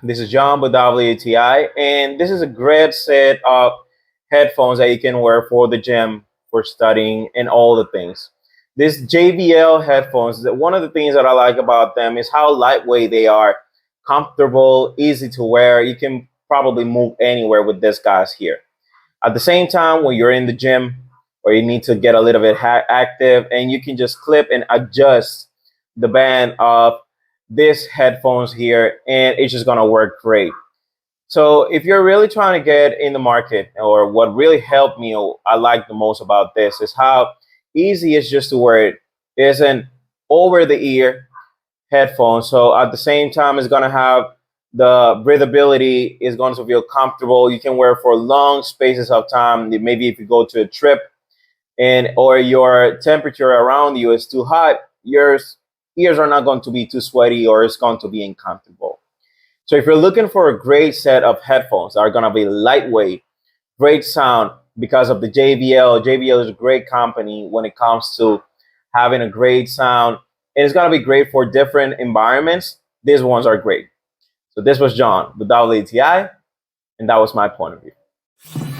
This is John with WTI, and this is a great set of headphones that you can wear for the gym, for studying, and all the things. This JBL headphones, one of the things that I like about them is how lightweight they are, comfortable, easy to wear. You can probably move anywhere with this guys here. At the same time, when you're in the gym or you need to get a little bit active, and you can just clip and adjust the band of this headphones here, and it's just gonna work great. So if you're really trying to get in the market, or what really helped me, or I like the most about this is how easy it's just to wear it. It isn't over the ear headphone. So at the same time, it's gonna have the breathability, is going to feel comfortable. You can wear for long spaces of time. Maybe if you go to a trip and or your temperature around you is too hot, your ears are not going to be too sweaty or it's going to be uncomfortable. So if you're looking for a great set of headphones that are going to be lightweight, great sound because of the JBL. JBL is a great company when it comes to having a great sound, and it's going to be great for different environments. These ones are great. So this was John with WTI, and that was my point of view.